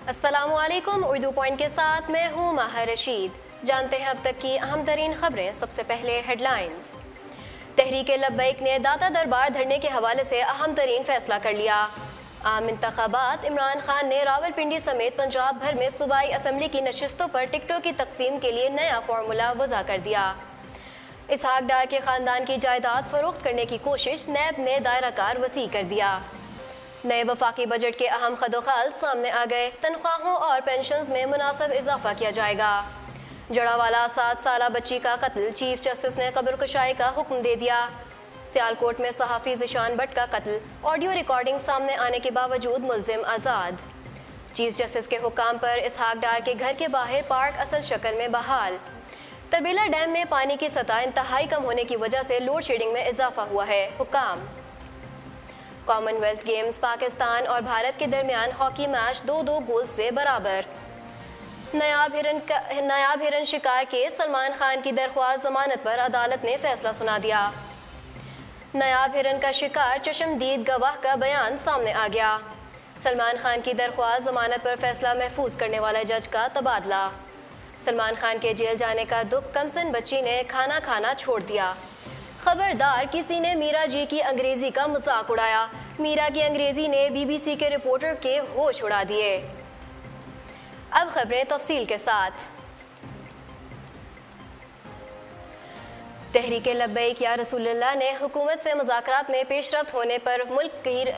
अस्सलामुअलैकुम। उर्दू पॉइंट के साथ मैं हूँ माहा रशीद। जानते हैं अब तक की अहम तरीन खबरें। सबसे पहले हेडलाइंस। तहरीक लब्बैक ने दाता दरबार धरने के हवाले से अहम तरीन फैसला कर लिया। आम इंतखाबात। इमरान खान ने रावलपिंडी समेत पंजाब भर में सूबाई असम्बली की नशिस्तों पर टिकटों की तकसीम के लिए नया फार्मूला वज़ा कर दिया। इसहाक डार के ख़ानदान की जायदाद फ़रोख्त करने की कोशिश, नैब ने दायरा कार वसी कर दिया। नए वफाकी बजट के अहम खदोखाल सामने आ गए। तनख्वाहों और पेंशन्स में मुनासिब इजाफा किया जाएगा। जड़ावाला 7 साला बच्ची का कत्ल, चीफ जस्टिस ने कब्र कुशाई का हुक्म दे दिया। सियालकोट में सहाफ़ी ज़िशान भट्ट का कत्ल, ऑडियो रिकॉर्डिंग सामने आने के बावजूद मुलजिम आज़ाद। चीफ जस्टिस के हुक्म पर इसहाक डार के घर के बाहर पार्क असल शक्ल में बहाल। तरबेला डैम में पानी की सतह इंतहाई कम होने की वजह से लोड शेडिंग में इजाफा हुआ है। हुक्म। Commonwealth games. पाकिस्तान और भारत के दरमियान हॉकी मैच 2-2 गोल से बराबर। नायाब हिरन शिकार के सलमान खान की दरख्वास्त जमानत पर अदालत ने फैसला सुना दिया। नायाब हिरन का शिकार चश्मदीद गवाह का बयान सामने आ गया। सलमान खान की दरख्वास्त जमानत पर फैसला महफूज करने वाला जज का तबादला। सलमान खान के जेल जाने का दुख, कमसन बच्ची ने खाना खाना छोड़ दिया। खबरदार, किसी ने मीरा जी की अंग्रेजी का मजाक उड़ाया। मीरा की अंग्रेजी ने बीबीसी के रिपोर्टर के होश उड़ा दिए। अब खबरें तफसील के साथ। तहरीक लब्बैक या रसूलुल्लाह ने हुकूमत से मुज़ाकरात में पेशरफ्त होने पर मुल्कगीर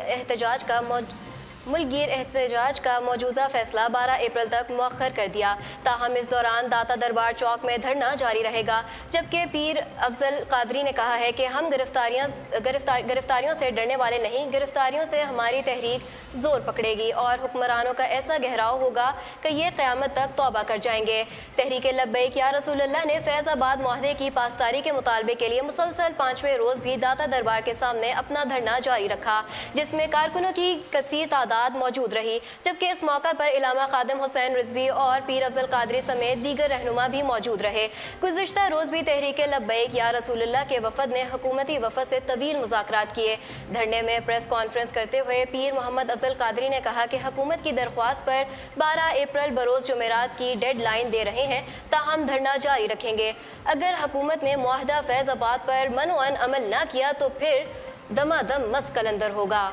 एहतजाज का मौजूदा फैसला 12 अप्रैल तक मुअख्खर कर दिया। ताहम इस दौरान दाता दरबार चौक में धरना जारी रहेगा। जबकि पीर अफजल कादरी ने कहा है कि हम गिरफ्तारियों से डरने वाले नहीं, गिरफ्तारियों से हमारी तहरीक जोर पकड़ेगी और हुक्मरानों का ऐसा गहराव होगा कि ये क़यामत तक तौबा कर जाएंगे। तहरीक लब्बैक या रसूलुल्लाह ने फैज़ाबाद मुआहदे की पासदारी के मुतालबे के लिए मुसलसल 5वें रोज़ भी दाता दरबार के सामने अपना धरना जारी रखा, जिसमें कारकुनों की कसीर तादाद मौजूद रही। जबकि इस मौका पर इलामा खादिम हुसैन रिजवी और पीर अफजल कादरी समेत दीगर रहनुमा भी मौजूद रहे। गुज़िश्ता रोज़ भी तहरीक लब्बैक या रसूलुल्लाह के वफद ने हुकूमती वफद से तवील मुज़ाकरात किए। धरने में प्रेस कॉन्फ्रेंस करते हुए पीर मोहम्मद अफजल कादरी ने कहा कि हुकूमत की दरख्वास्त पर 12 अप्रैल बरोज़ जुमेरात की डेड लाइन दे रहे हैं, ताहम धरना जारी रखेंगे। अगर हुकूमत ने मुआहदा फैज़ाबाद पर मनोअन अमल न किया तो फिर दमादम मस कलंदर होगा।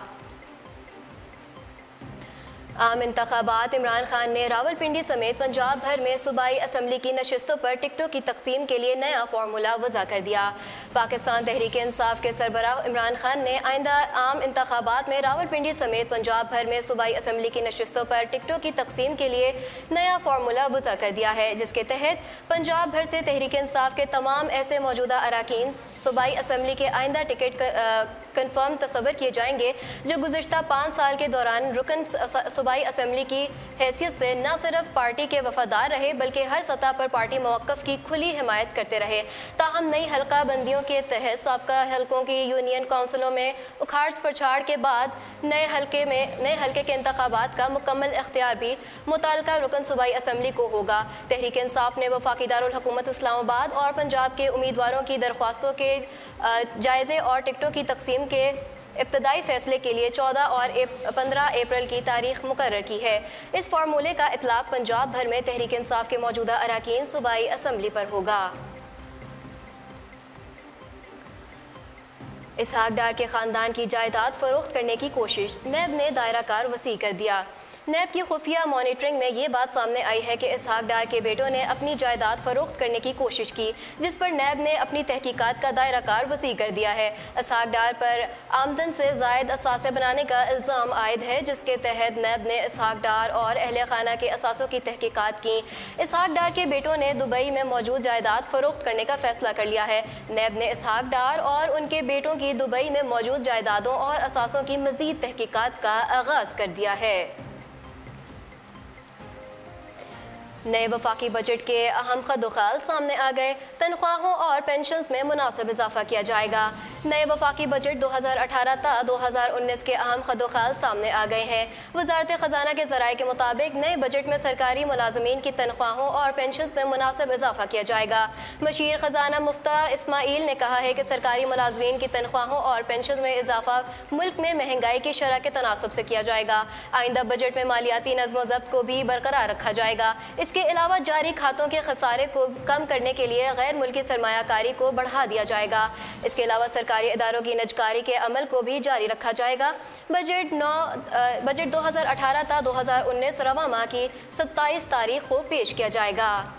आम इंतखाबात। इमरान खान ने रावलपिंडी समेत पंजाब भर में सूबाई असम्बली की नशिस्तों पर टिकटों की तकसीम के लिए नया फार्मूला वज़ा कर दिया। पाकिस्तान तहरीक इंसाफ के सरबराह इमरान खान ने आइंदा आम इंतखाबात में रावलपिंडी समेत पंजाब भर में सूबाई असम्बली की नशिस्तों पर टिकटों की तकसीम के लिए नया फार्मूला वज़ा कर दिया है, जिसके तहत पंजाब भर से तहरीक इंसाफ के तमाम ऐसे मौजूदा अराकीन सूबाई असम्बली के आइंदा टिकट कन्फर्म तस्वर किए जाएंगे जो गुज़िश्ता 5 साल के दौरान रुकन सूबाई असम्बली की हैसियत से न सिर्फ पार्टी के वफादार रहे बल्कि हर सतह पर पार्टी मौक़िफ़ की खुली हिमायत करते रहे। ताहम नई हल्का बंदियों के तहत साबका हल्कों की यूनियन काउंसिलों में उखाड़ पछाड़ के बाद नए हल्के के इंतखाबात का मुकम्मल इख्तियार भी मुताल्लिका रुकन सूबाई असम्बली को होगा। तहरीक इंसाफ ने वफाकी दारुल हुकूमत इस्लामाबाद और पंजाब के उम्मीदवारों की दरख्वास्तों के जायज़े और टिकटों की तकसीम के इब्तदाई फैसले के लिए 14 और 15 अप्रैल की तारीख मुकर्रर की है। इस फार्मूले का इतलाक़ पंजाब भर में तहरीक इंसाफ के मौजूदा अराकीन सूबाई असम्बली पर होगा। इसहाक डार के ख़ानदान की जायदाद फ़रोख्त करने की कोशिश, नैब ने दायरा कार वसी कर दिया। नैब की खुफिया मॉनिटरिंग में ये बात सामने आई है कि इसहाक डार के बेटों ने अपनी जायदाद फ़रोख्त करने की कोशिश की, जिस पर नैब ने अपनी तहकीकात का दायरा कार वसी कर दिया है। इसहाक डार पर आमदन से ज़ायद असासे बनाने का इल्ज़ाम आयद है, जिसके तहत नैब ने इसहाक डार और अहले खाना के असासों की तहकीकात की। इसहाक डार के बेटों ने दुबई में मौजूद जायदाद फ़रोख्त करने का फ़ैसला कर लिया है। नैब ने इसहाक डार और उनके बेटों की दुबई में मौजूद जायदादों और असासों की मज़ीद तहकीकात का आगाज़ कर दिया है। नए वफाकी बजट के अहम खदोखाल सामने आ गए। तनख्वाहों और पेंशन्स में मुनासिब इजाफा किया जाएगा। नए वफाकी बजट 2018 ता 2019 के अहम खदोखाल सामने आ गए हैं। वजारत खजाना के ज़राए के मुताबिक नए बजट में सरकारी मुलाजमीन की तनख्वाहों और पेंशन्स में मुनासिब इजाफा किया जाएगा। मशीर खजाना मुफ्ता इस्माइल ने कहा है कि सरकारी मुलाजमीन की तनख्वाहों और पेंशन में इजाफा मुल्क में महंगाई की शरह के तनासब से किया जाएगा। आइंदा बजट में मालियाती नज़्म ज़ब्त को भी बरकरार रखा जाएगा। इसके अलावा जारी खातों के खसारे को कम करने के लिए गैर मुल्की सरमायाकारी को बढ़ा दिया जाएगा। इसके अलावा सरकारी इदारों की निजकारी के अमल को भी जारी रखा जाएगा। बजट 2018 ता 2019 रवा माह की 27 तारीख को पेश किया जाएगा।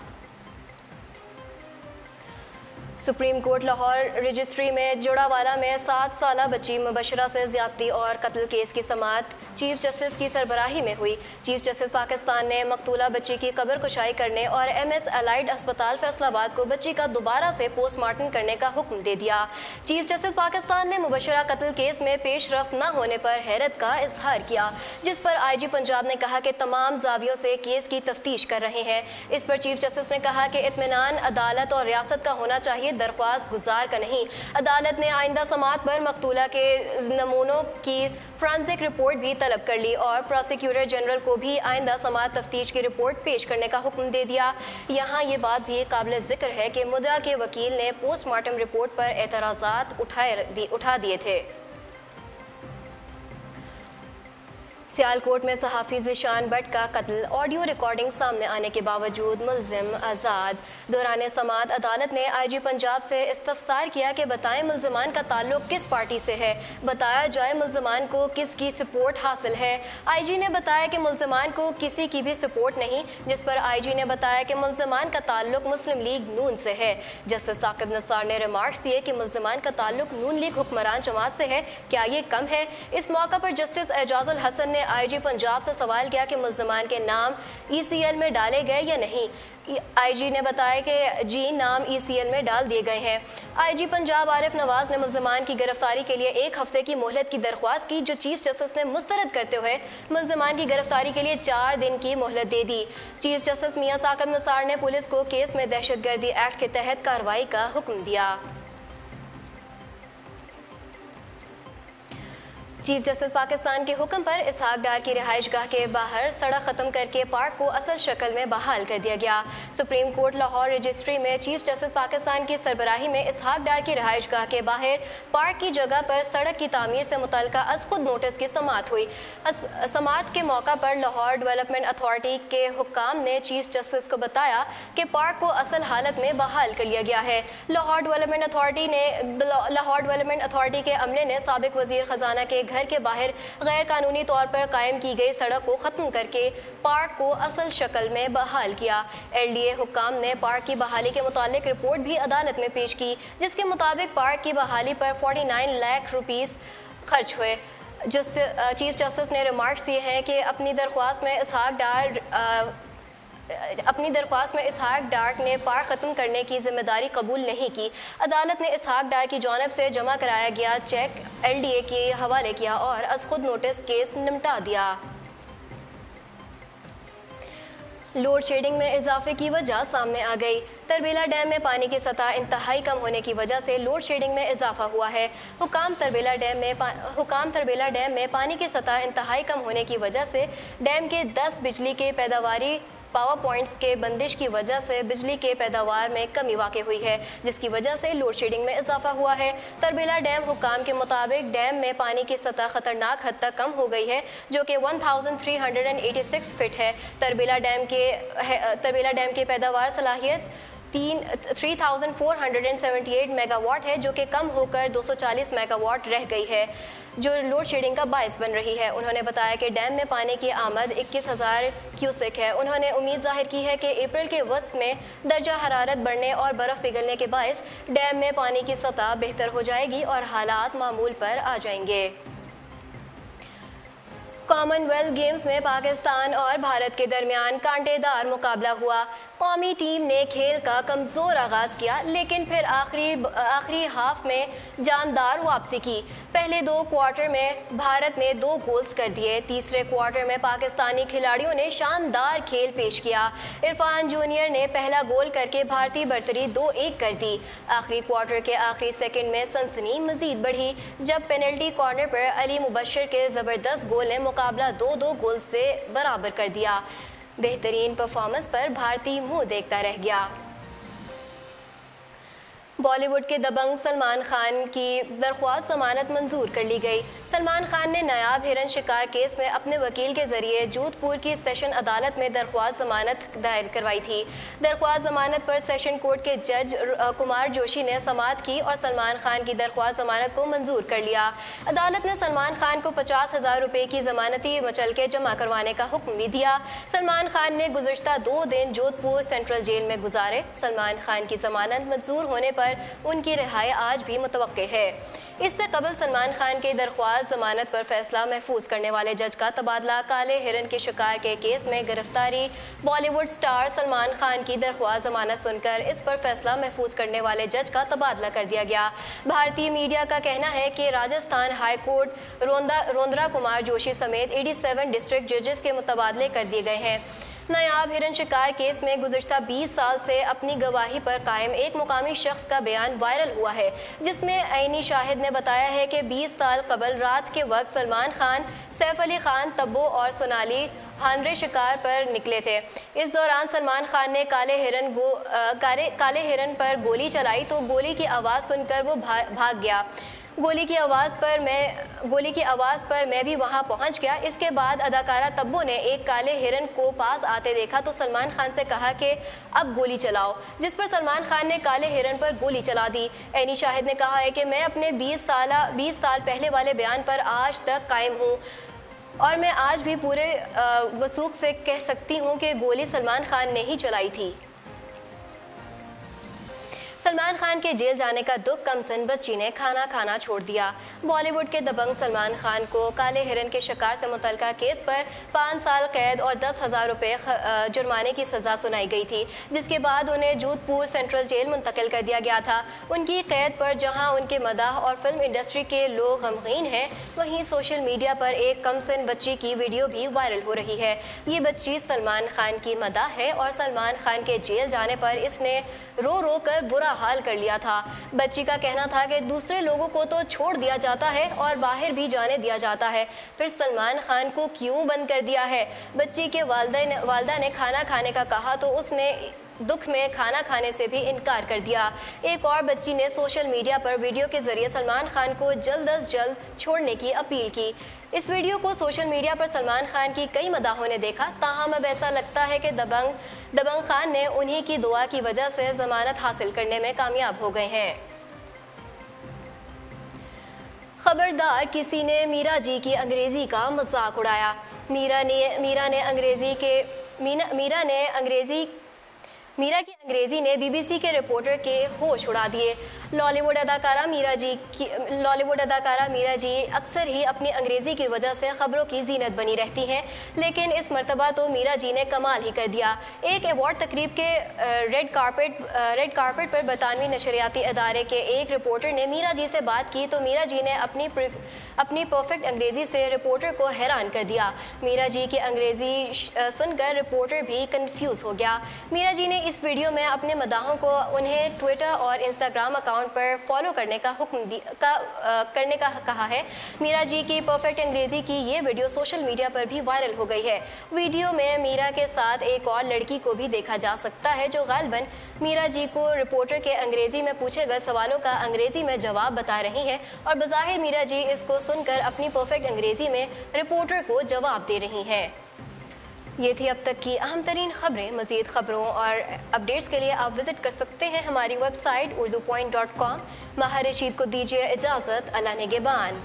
सुप्रीम कोर्ट लाहौर रजिस्ट्री में जोड़ावाला में 7 साला बच्ची मुबशरा से ज़्यादती और कत्ल केस की समाअत चीफ जस्टिस की सरबराही में हुई। चीफ जस्टिस पाकिस्तान ने मकतूला बच्ची की कब्र कुशाई करने और MS अलाइड अस्पताल फैसलाबाद को बच्ची का दोबारा से पोस्टमार्टम करने का हुक्म दे दिया। चीफ जस्टिस पाकिस्तान ने मुबशरा कत्ल केस में पेश रफ्त न होने पर हैरत का इजहार किया, जिस पर IG पंजाब ने कहा कि तमाम जावियों से केस की तफ्तीश कर रहे हैं। इस पर चीफ जस्टिस ने कहा कि इत्मीनान अदालत और रियासत का होना चाहिए, दरख्वास्त गुजार का नहीं। अदालत ने आइंदा समाअत पर मकतूला के नमूनों की फ्रांसिक रिपोर्ट भी तलब कर ली और प्रोसिक्यूटर जनरल को भी आइंदा समाअत तफ्तीश की रिपोर्ट पेश करने का हुक्म दे दिया। यहाँ ये बात भी काबिल ज़िक्र है कि मुद्दा के वकील ने पोस्टमार्टम रिपोर्ट पर एतराज़ात उठा दिए थे। सियालकोट में सहाफ़ी ज़ीशान भट्ट का कत्ल, ऑडियो रिकॉर्डिंग सामने आने के बावजूद मुल्ज़िम आज़ाद। दौरान समाअत अदालत ने IG पंजाब से इस्तफसार किया कि बताएं मुल्ज़िमान का ताल्लुक किस पार्टी से है, बताया जाए मुल्ज़िमान को किसकी सपोर्ट हासिल है। IG ने बताया कि मुल्ज़िमान को किसी की भी सपोर्ट नहीं, जिस पर IG ने बताया कि मुल्ज़िमान का ताल्लुक मुस्लिम लीग नून से है। जस्टिस साकिब निसार ने रिमार्क्स दिए कि मुल्ज़िमान का ताल्लुक नून लीग हुक्मरान जमात से है, क्या ये कम है? इस मौका पर जस्टिस एजाजुल हसन ने IG पंजाब से सवाल किया कि मुल्ज़िमान के नाम ECL में डाले गए या नहीं। IG ने बताया कि जी नाम ECL में डाल दिए गए हैं। IG पंजाब आरिफ नवाज ने मुल्ज़िमान की गिरफ्तारी के लिए 1 हफ्ते की मोहलत की दरख्वास्त की, जो चीफ जस्टिस ने मुस्तरद करते हुए मुल्ज़िमान की गिरफ्तारी के लिए 4 दिन की मोहलत दे दी। चीफ जस्टिस मियां साकिब निसार ने पुलिस को केस में दहशतगर्दी एक्ट के तहत कार्रवाई का हुक्म दिया। चीफ जस्टिस पाकिस्तान के हुक्म पर इसहाक डार की रिहाइशगाह के बाहर सड़क ख़त्म करके पार्क को असल शक्ल में बहाल कर दिया गया। सुप्रीम कोर्ट लाहौर रजिस्ट्री में चीफ जस्टिस पाकिस्तान की सरबराही में इसहाक डार की रिहाइशगाह के बाहर पार्क की जगह पर सड़क की तामीर से मुतल्लिका अज़ खुद नोटिस की समाअत हुई। समाअत के मौका पर लाहौर डेवलपमेंट अथॉरिटी के हुक्काम ने चीफ जस्टिस को बताया कि पार्क को असल हालत में बहाल कर लिया गया है। लाहौर डेवलपमेंट अथॉरिटी के अमले ने साबिक वज़ीर ख़जाना के घर के बाहर गैर कानूनी तौर पर कायम की गई सड़क को ख़त्म करके पार्क को असल शक्ल में बहाल किया। LDA हुक्काम ने पार्क की बहाली के मुतालिक रिपोर्ट भी अदालत में पेश की, जिसके मुताबिक पार्क की बहाली पर 49 लाख रुपीस खर्च हुए। चीफ जस्टिस ने रिमार्क्स दिए हैं कि अपनी दरख्वास्त में इसहाक डार ने पार्क ख़त्म करने की जिम्मेदारी कबूल नहीं की। अदालत ने इसहाक डार की जानिब से जमा कराया गया चेक LDA के हवाले किया और अज़ खुद नोटिस केस निपटा दिया। लोड शेडिंग में इजाफे की वजह सामने आ गई। तरबेला डैम में पानी की सतह इंतहाई कम होने की वजह से लोड शेडिंग में इजाफा हुआ है। हुकाम तरबेला डैम में पानी की सतह इंतहाई कम होने की वजह से डैम के 10 बिजली के पैदावारी पावर पॉइंट्स के बंदिश की वजह से बिजली के पैदावार में कमी वाक़ हुई है, जिसकी वजह से लोड शेडिंग में इजाफा हुआ है। तरबेला डैम हुक्काम के मुताबिक डैम में पानी की सतह ख़तरनाक हद तक कम हो गई है, जो कि 1386 फीट है। तरबेला डैम के पैदावार सलाहियत 3478 मेगावाट है, जो कि कम होकर 240 मेगावाट रह गई है, जो लोड शेडिंग का बायस बन रही है। उन्होंने बताया कि डैम में पानी की आमद 21,000 क्यूसेक है। उन्होंने उम्मीद जाहिर की है कि अप्रैल के वस्त में दर्जा हरारत बढ़ने और बर्फ़ पिघलने के बायस डैम में पानी की सतह बेहतर हो जाएगी और हालात मामूल पर आ जाएंगे। کامن ویلتھ گیمز میں پاکستان اور بھارت کے درمیان کانٹے دار مقابلہ ہوا۔ قومی ٹیم نے کھیل کا کمزور آغاز کیا لیکن پھر آخری ہاف میں جاندار واپسی کی۔ پہلے 2 کوارٹر میں بھارت نے 2 گولز کر دیے۔ تیسرے کوارٹر میں پاکستانی کھلاڑیوں نے شاندار کھیل پیش کیا۔ عرفان جونیئر نے پہلا گول کر کے بھارتی برتری 2-1 کر دی۔ آخری کوارٹر کے آخری سیکنڈ میں سنسنی مزید بڑھی جب پینلٹی کارنر پر علی مبشر کے زبردست گول نے مقابلہ 2-2 گول سے برابر کر دیا۔ بہترین پرفارمنس پر بھارتی منہ دیکھتا رہ گیا۔ بالی ووڈ کے دبنگ سلمان خان کی درخواست ضمانت منظور کر لی گئی۔ سلمان خان نے نایاب ہرن شکار کیس میں اپنے وکیل کے ذریعے جودھ پور کی سیشن عدالت میں درخواست ضمانت دائر کروائی تھی۔ درخواست ضمانت پر سیشن کورٹ کے جج کمار جوشی نے سماعت کی اور سلمان خان کی درخواست ضمانت کو منظور کر لیا۔ عدالت نے سلمان خان کو 50,000 روپے کی ضمانتی مچلکے جمع کروانے کا حکم بھی دیا۔ سلمان خان نے گزشتہ 2 دن جودھ پور سینٹرل جیل میں گزارے۔ سلمان خان کی ضمانت منظور ہونے پر ان کی رہائی آج بھی متوقع ہے۔ اس سے قبل سلمان خان کی درخواست ضمانت پر فیصلہ محفوظ کرنے والے جج کا تبادلہ کالے ہرن کے شکار کے کیس میں گرفتاری۔ بالی ووڈ سٹار سلمان خان کی درخواست ضمانت سن کر اس پر فیصلہ محفوظ کرنے والے جج کا تبادلہ کر دیا گیا۔ بھارتی میڈیا کا کہنا ہے کہ راجستھان ہائی کورٹ روندرا کمار جوشی سمیت 87 ڈسٹرکٹ ججز کے متبادلے کر دیے گئے ہیں۔ نایاب ہرن شکار کیس میں گزشتہ 20 سال سے اپنی گواہی پر قائم ایک مقامی شخص کا بیان وائرل ہوا ہے، جس میں عینی شاہد نے بتایا ہے کہ 20 سال قبل رات کے وقت سلمان خان، سیف علی خان، تبو اور سونالی ہانرے شکار پر نکلے تھے۔ اس دوران سلمان خان نے کالے ہرن پر گولی چلائی تو گولی کی آواز سن کر وہ بھاگ گیا۔ گولی کی آواز پر میں بھی وہاں پہنچ گیا۔ اس کے بعد اداکارہ تبو نے ایک کالے ہرن کو پاس آتے دیکھا تو سلمان خان سے کہا کہ اب گولی چلاؤ، جس پر سلمان خان نے کالے ہرن پر گولی چلا دی۔ عینی شاہد نے کہا ہے کہ میں اپنے 20 سال پہلے والے بیان پر آج تک قائم ہوں اور میں آج بھی پورے وثوق سے کہہ سکتی ہوں کہ گولی سلمان خان نے ہی چلائی تھی۔ سلمان خان کے جیل جانے کا دکھ کم سن بچی نے کھانا کھانا چھوڑ دیا۔ بالی ووڈ کے دبنگ سلمان خان کو کالے ہرن کے شکار سے متعلقہ کیس پر 5 سال قید اور 10,000 روپے جرمانے کی سزا سنائی گئی تھی، جس کے بعد انہیں جودھ پور سینٹرل جیل منتقل کر دیا گیا تھا۔ ان کی قید پر جہاں ان کے مداح اور فلم انڈسٹری کے لوگ غمگین ہیں، وہیں سوشل میڈیا پر ایک کم سن بچی کی ویڈیو بھی وائرل ہو رہی ہے۔ یہ بچی سلمان خان کی مداح ہے اور سلمان خان کے جیل جانے پر اس نے رو رو کر برا حال کر لیا تھا۔ بچی کا کہنا تھا کہ دوسرے لوگوں کو تو چھوڑ دیا جاتا ہے اور باہر بھی جانے دیا جاتا ہے، پھر سلمان خان کو کیوں بند کر دیا ہے؟ بچی کے والدہ نے کھانا کھانے کا کہا تو اس نے دکھ میں کھانا کھانے سے بھی انکار کر دیا۔ ایک اور بچی نے سوشل میڈیا پر ویڈیو کے ذریعے سلمان خان کو جلد از جلد چھوڑنے کی اپیل کی۔ اس ویڈیو کو سوشل میڈیا پر سلمان خان کی کئی مداحوں نے دیکھا، تاہم اب ایسا لگتا ہے کہ دبنگ خان نے انہی کی دعا کی وجہ سے ضمانت حاصل کرنے میں کامیاب ہو گئے ہیں۔ خبردار، کسی نے میرا جی کی انگریزی کا مذاق اڑایا۔ میرا کی انگریزی نے بی بی سی کے رپورٹر کے ہوش اڑا دیے۔ لالی ووڈ اداکارہ میرا جی اکثر ہی اپنی انگریزی کی وجہ سے خبروں کی زینت بنی رہتی ہیں، لیکن اس مرتبہ تو میرا جی نے کمال ہی کر دیا۔ ایک ایوارڈ تقریب کے ریڈ کارپٹ پر برطانوی نشریاتی ادارے کے ایک رپورٹر نے میرا جی سے بات کی تو میرا جی نے اپنی پرفیکٹ انگریزی سے رپورٹر کو حیران کر دیا۔ میرا جی کی انگریزی سن کر رپورٹر بھی کنفیوز ہو گیا۔ میرا جی نے اس ویڈیو میں اپنے مداحوں کو انہیں ٹویٹر اور انسٹاگرام اکاؤنٹ پر فالو کرنے کا کہا ہے۔ میرا جی کی پرفیکٹ انگریزی کی یہ ویڈیو سوشل میڈیا پر بھی وائرل ہو گئی ہے۔ ویڈیو میں میرا کے ساتھ ایک اور لڑکی کو بھی دیکھا جا سکتا ہے جو غالباً میرا جی کو رپورٹر کے انگریزی میں پوچھے گئے سوالوں کا انگریزی میں جواب بتا رہی ہیں اور بظاہر میرا جی اس کو سن کر اپنی پرفیکٹ انگریزی میں رپورٹر کو جواب دے رہی ہیں۔ یہ تھی اب تک کی اہم ترین خبریں۔ مزید خبروں اور اپڈیٹس کے لیے آپ وزٹ کر سکتے ہیں ہماری ویب سائٹ urdupoint.com۔ ماہر رشید کو دیجیے اجازت۔ اللہ نگہبان۔